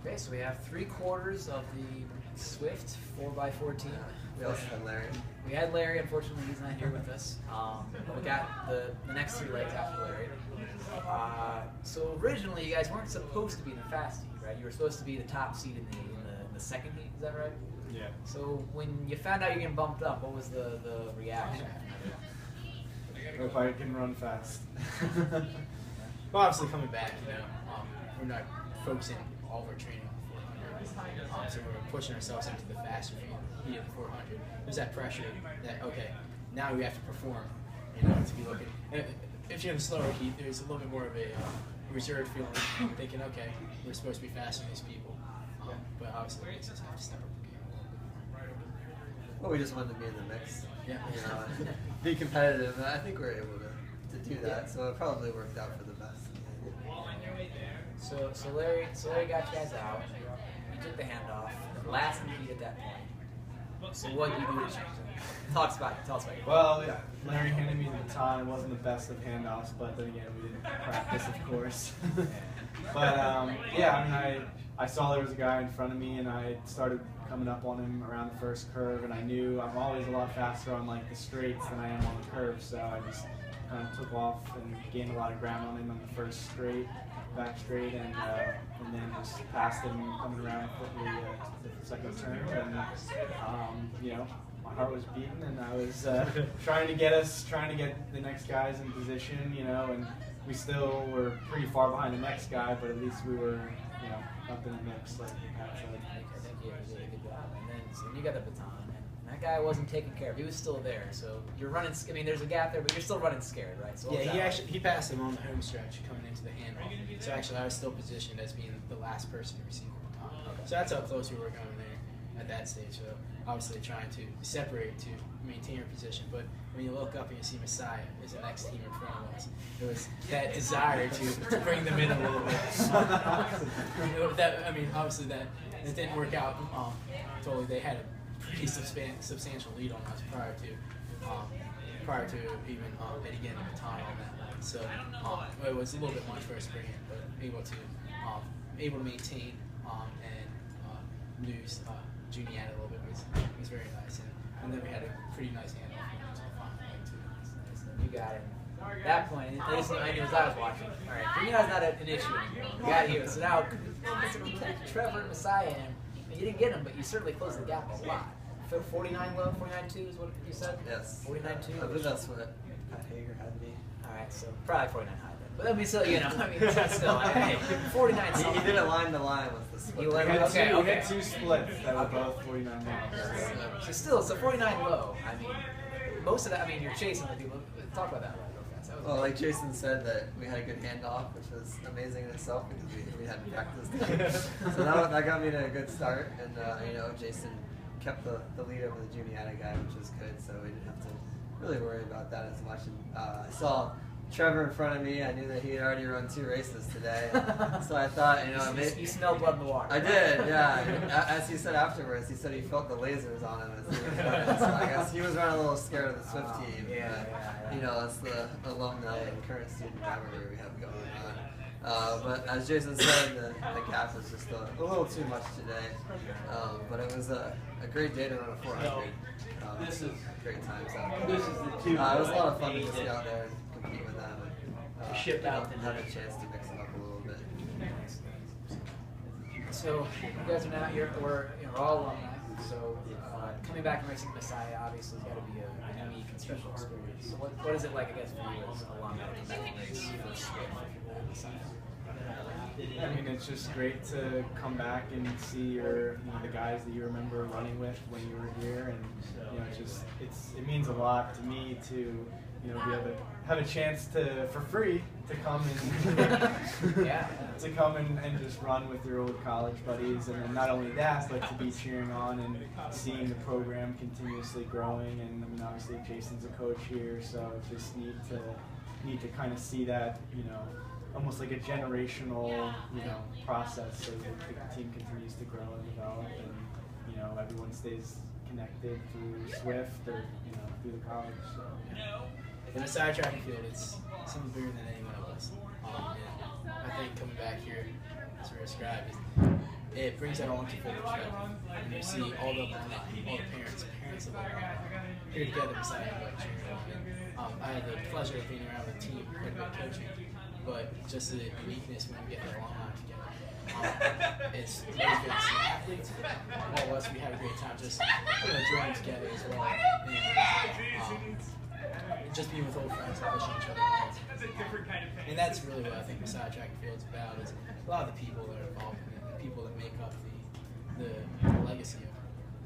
Okay, so we have 3/4 of the S.W.I.F.T 4x14. We also had Larry. We had Larry. Unfortunately, he's not here with us. But we got the next 3 legs after Larry. So originally, you guys weren't supposed to be in the fast heat, right? You were supposed to be the top seed in the second heat. Is that right? Yeah. So when you found out you're getting bumped up, what was the reaction? If I can run fast. Well, obviously coming back, we're not focusing all of our training on the 400. So we're pushing ourselves into the faster heat of the 400. There's that pressure that, okay, now we have to perform, to be looking. If you're in a slower heat, there's a little bit more of a reserved feeling, thinking, okay, we're supposed to be faster than these people. But obviously, we just have to step up the game a little bit. Well, we just wanted to be in the mix, Yeah. and be competitive, and I think we were able to do that, so it probably worked out for the best. So Larry got you guys out. You took the handoff. Last heat at that point. So what did you do to change it? Tell us about it. Well, yeah, Larry handed me the baton. It wasn't the best of handoffs, but then again, we didn't practice, of course. But yeah, I saw there was a guy in front of me, and I started coming up on him around the first curve, and I knew I'm always a lot faster on like the straights than I am on the curves, so I just kind of took off and gained a lot of ground on him on the first straight, back straight, and then just passed him coming around the second turn, and my heart was beating, and I was trying to get the next guys in position, and we still were pretty far behind the next guy, but at least we were, up in the mix, like Pat said. I think you did a good job. And then so you got the baton, and that guy wasn't taken care of. He was still there. So you're running. I mean, there's a gap there, but you're still running scared, right? So yeah, he passed him on the home stretch coming into the handoff. So actually, I was still positioned as being the last person to receive the baton. Okay. So that's how close we were going there at that stage. So obviously trying to separate to maintain your position, but when you look up and you see Messiah is the next team in front of us, it was that desire to bring them in a little bit. Obviously that it didn't work out totally. They had a pretty substantial lead on us prior to even Eddie getting the baton on that one. So it was a little bit much for us to bring in, but able to maintain and lose Juniata a little bit was very nice, and then we had a pretty nice handoff to the final leg too. You got it. At that point, at least I knew as I was watching. All right, Juniata's not an issue anymore. You got you. So now, Trevor and Messiah, and you didn't get him, but you certainly closed the gap a lot. 49 low, 49.2 is what you said? Yes. 49.2? I believe that's what Pat Hager had me. All right, so probably 49 high then. But I mean, still, still, hey, 49 something. He didn't line the line with the split. You We let had two splits that were both 49 miles. So 49 low. I mean, most of that, you're chasing the people. Talk about that real fast. Well, like Jason said, that we had a good handoff, which was amazing in itself because we hadn't practiced. So that got me to a good start, and Jason kept the lead over the Juniata guy, which was good. So we didn't have to really worry about that as much. And I saw Trevor in front of me. I knew that he had already run 2 races today, so I thought, you smelled blood in the water. I did, yeah. As he said afterwards, he said he felt the lasers on him as he was running. So I guess he was running a little scared of the S.W.I.F.T team. Yeah. It's the alumni and current student rivalry we have going on. But as Jason said, the gap was just a little too much today. But it was a great day to run a 400. This is great times out there. It was a lot of fun to just get out there and compete with them and ship out and have a chance to mix them up a little bit. So you guys are now here. We're all alumni. So coming back and racing Messiah obviously has got to be a unique and special experience. So what is it like, I guess, for you as an alumni to come back and race for S.W.I.F.T at Messiah? It's just great to come back and see the guys that you remember running with when you were here, and it means a lot to me to be able to have a chance for free to come and to come and just run with your old college buddies, and then not only that, but to be cheering on and seeing the program continuously growing. And obviously Jason's a coach here, so it's just neat to kind of see that almost like a generational process, so that the team continues to grow and develop, and everyone stays connected through S.W.I.F.T or through the college. So. In the side track and field, it's something bigger than any one of us. I think coming back here, as we described, it brings that all into full perspective. And you see all the alumni, all the parents of alumni here together beside you, like cheering on. I had the pleasure of being around the team, quite a bit of coaching, but just the uniqueness when we get the alumni together. It's always good to see athletes. All of us, we had a great time just joining together as well. And, just being with old friends and pushing each other on. And that's really what I think Messiah Track and Field's about, is a lot of the people that are involved in it, the people that make up the legacy of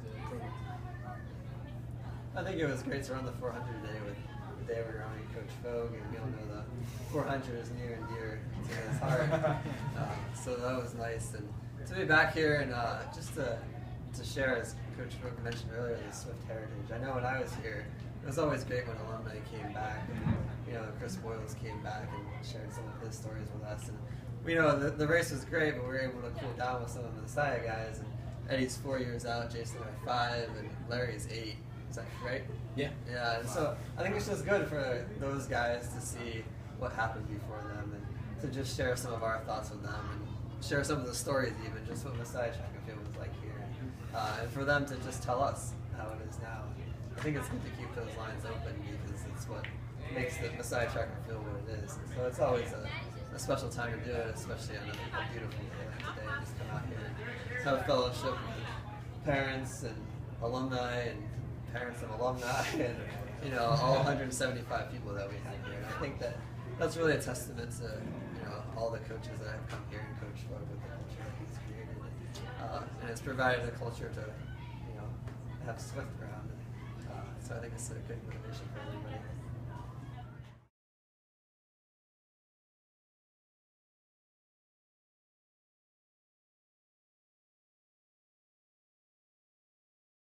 the program. I think it was great to run the 400 today with David Ronnie, Coach Fogue, and we all know the 400 is near and dear to his heart. So that was nice, and to be back here and just to share, as Coach Fogue mentioned earlier, the S.W.I.F.T heritage. I know when I was here, it was always great when alumni came back, and Chris Boyles came back and shared some of his stories with us. And we know the race was great, but we were able to cool down with some of the Messiah guys. And Eddie's 4 years out, Jason and I 5, and Larry's 8. Is that right? Yeah. Yeah, and so I think it's just good for those guys to see what happened before them and to just share some of our thoughts with them and share some of the stories, even just what Messiah Track and Field was like here. And for them to just tell us how it is now. I think it's good to keep those lines open because it's what makes the Messiah Track and Field what it is. And so it's always a special time to do it, especially on a beautiful day like today. Just come out here and have a fellowship with parents and alumni and parents of alumni and all 175 people that we have here. And I think that's really a testament to all the coaches that have come here and Coach Fogue with the culture that he's created. And it's provided a culture to have S.W.I.F.T around. So I think it's a good motivation for everybody.